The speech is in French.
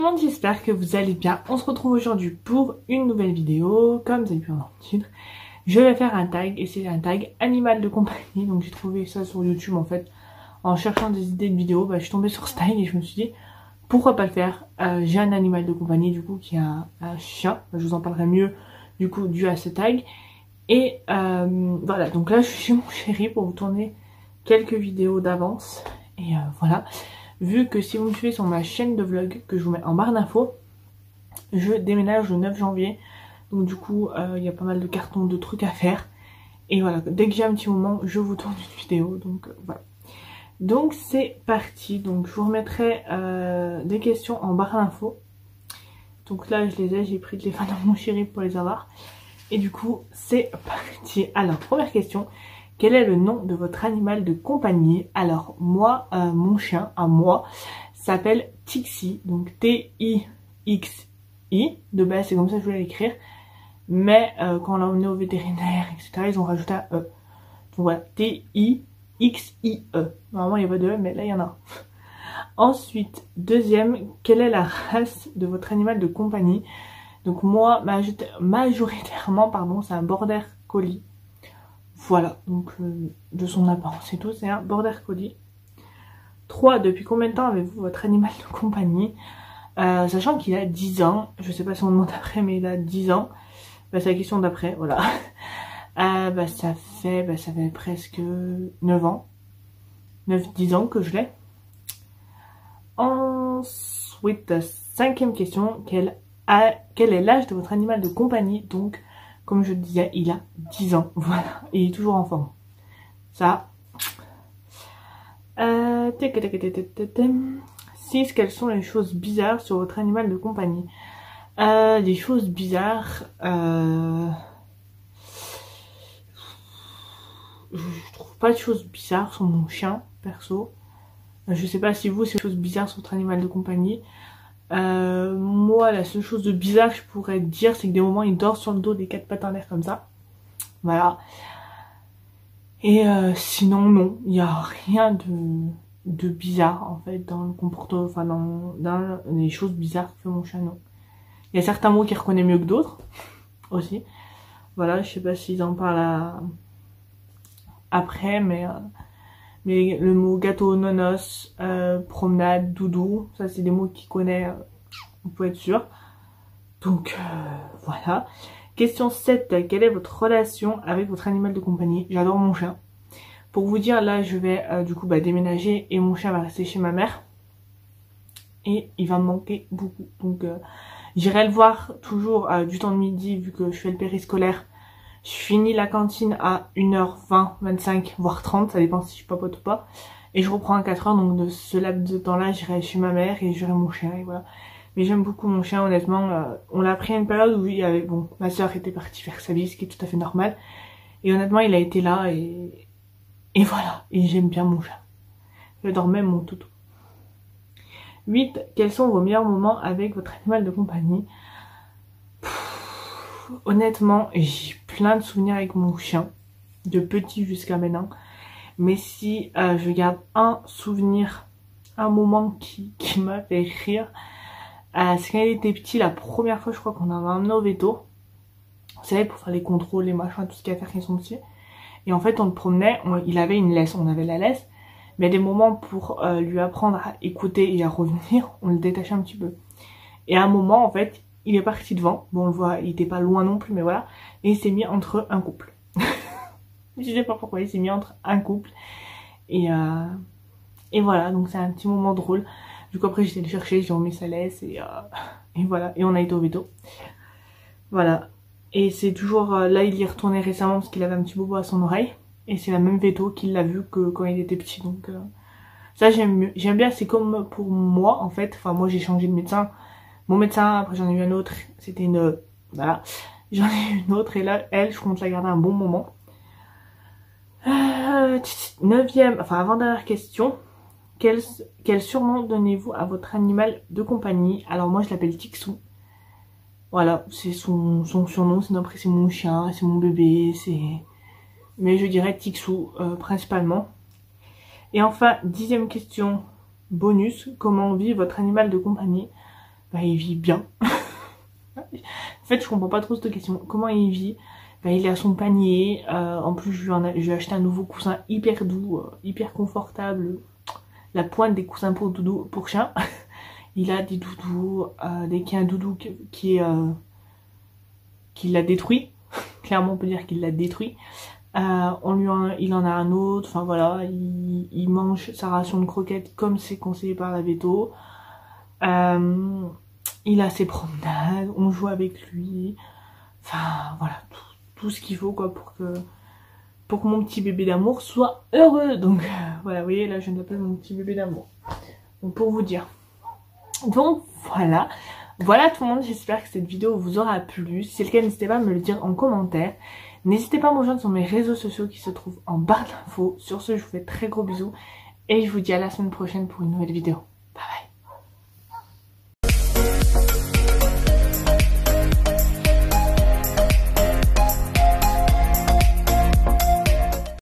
Tout le monde, j'espère que vous allez bien. On se retrouve aujourd'hui pour une nouvelle vidéo. Comme vous avez pu voir dans le titre, je vais faire un tag et c'est un tag animal de compagnie. Donc j'ai trouvé ça sur YouTube en fait. En cherchant des idées de vidéos, je suis tombée sur ce tag et je me suis dit pourquoi pas le faire. J'ai un animal de compagnie du coup qui est un chien. Je vous en parlerai mieux du coup dû à ce tag. Et voilà, donc là je suis chez mon chéri pour vous tourner quelques vidéos d'avance. Et voilà. Vu que si vous me suivez sur ma chaîne de vlog que je vous mets en barre d'infos, je déménage le 9 janvier. Donc du coup, il y a pas mal de cartons, de trucs à faire. Et voilà, dès que j'ai un petit moment, je vous tourne une vidéo. Donc voilà. Donc c'est parti. Donc je vous remettrai des questions en barre d'infos. Donc là, je les ai, j'ai pris le téléphone de mon chéri pour les avoir. Et du coup, c'est parti. Alors, première question. Quel est le nom de votre animal de compagnie? Alors moi, mon chien à moi s'appelle Tixi, donc T-I-X-I. De base c'est comme ça que je voulais l'écrire, mais quand on l'a emmené au vétérinaire, etc., ils ont rajouté un E. Donc voilà, T-I-X-I-E. Normalement il n'y a pas de E, mais là il y en a un. Ensuite, deuxième, quelle est la race de votre animal de compagnie? Donc moi, majoritairement, pardon, c'est un border collie. Voilà, donc de son apparence et tout, c'est un border collie. 3. Depuis combien de temps avez-vous votre animal de compagnie? Sachant qu'il a 10 ans, je sais pas si on demande après, mais il a 10 ans. C'est la question d'après, voilà. Ça fait presque 9 ans. 9-10 ans que je l'ai. Ensuite, 5e question, quel est l'âge de votre animal de compagnie? Donc, comme je disais, il a 10 ans. Voilà. Et il est toujours en forme. Ça. 6. Quelles sont les choses bizarres sur votre animal de compagnie? Les choses bizarres. Je trouve pas de choses bizarres sur mon chien, perso. Je sais pas si vous, c'est des choses bizarres sur votre animal de compagnie. Moi, la seule chose de bizarre que je pourrais dire, c'est que des moments il dort sur le dos des 4 pattes en l'air comme ça. Voilà. Et sinon non, il n'y a rien de bizarre en fait dans le comportement, enfin dans les choses bizarres que fait mon chat, non. Il y a certains mots qu'il reconnaît mieux que d'autres aussi. Voilà, je sais pas s'ils en parlent après, mais le mot gâteau, nonos, promenade, doudou, ça c'est des mots qu'il connaît, vous pouvez être sûr. Donc voilà. Question 7. Quelle est votre relation avec votre animal de compagnie? J'adore mon chien. Pour vous dire, là je vais du coup déménager et mon chien va rester chez ma mère. Et il va me manquer beaucoup. Donc j'irai le voir toujours du temps de midi vu que je fais le périscolaire. Je finis la cantine à 1h20, 25, voire 30, ça dépend si je papote ou pas. Et je reprends à 4h, donc de ce laps de temps là, j'irai chez ma mère et j'aurai mon chien et voilà. Mais j'aime beaucoup mon chien, honnêtement. On l'a pris à une période où il y avait, bon, ma soeur était partie faire sa vie, ce qui est tout à fait normal. Et honnêtement, il a été là et voilà. Et j'aime bien mon chat. J'adore même mon toutou. 8. Quels sont vos meilleurs moments avec votre animal de compagnie? Honnêtement, j'ai plein de souvenirs avec mon chien, de petit jusqu'à maintenant. Mais si je garde un souvenir, un moment qui m'a fait rire, c'est quand il était petit, la première fois je crois qu'on avait emmené au veto. Vous savez, pour faire les contrôles, les machins, tout ce qu'il y a à faire quand ils sont petits. Et en fait on le promenait, il avait une laisse, on avait la laisse. Mais à des moments pour lui apprendre à écouter et à revenir, on le détachait un petit peu. Et à un moment en fait, il est parti devant. Bon on le voit, il était pas loin non plus mais voilà. Et il s'est mis entre un couple. Je sais pas pourquoi, il s'est mis entre un couple. Et voilà, donc c'est un petit moment drôle. Du coup après j'étais le chercher, j'ai remis sa laisse et voilà. Et on a été au veto. Voilà. Et c'est toujours, là il y est retourné récemment parce qu'il avait un petit bobo à son oreille. Et c'est la même veto qu'il l'a vu que quand il était petit. Donc ça j'aime bien, c'est comme pour moi en fait. Enfin moi j'ai changé de médecin. Mon médecin, après j'en ai eu un autre. C'était une... Voilà. J'en ai eu une autre et là elle, je compte la garder un bon moment. 9e, enfin avant-dernière question. Quel surnom donnez-vous à votre animal de compagnie? Alors moi je l'appelle Tixou. Voilà, c'est son surnom, sinon après c'est mon chien, c'est mon bébé, c'est... Mais je dirais Tixou principalement. Et enfin, 10e question bonus. Comment vit votre animal de compagnie? bah il vit bien. En fait je comprends pas trop cette question, comment il vit? Bah il est à son panier, en plus je lui ai acheté un nouveau coussin hyper doux, hyper confortable, la pointe des coussins pour doudou, pour chien. Il a des doudous, dès qu'il y a un doudou qui l'a détruit, clairement on peut dire qu'il l'a détruit, il en a un autre, enfin voilà, il mange sa ration de croquettes comme c'est conseillé par la veto. Il a ses promenades, on joue avec lui, enfin voilà, tout ce qu'il faut quoi pour que mon petit bébé d'amour soit heureux. Donc voilà, vous voyez là je l'appelle mon petit bébé d'amour. Donc pour vous dire. Donc voilà. Voilà tout le monde, j'espère que cette vidéo vous aura plu. Si c'est le cas, n'hésitez pas à me le dire en commentaire. N'hésitez pas à me rejoindre sur mes réseaux sociaux qui se trouvent en barre d'infos. Sur ce, je vous fais très gros bisous et je vous dis à la semaine prochaine pour une nouvelle vidéo. Bye bye.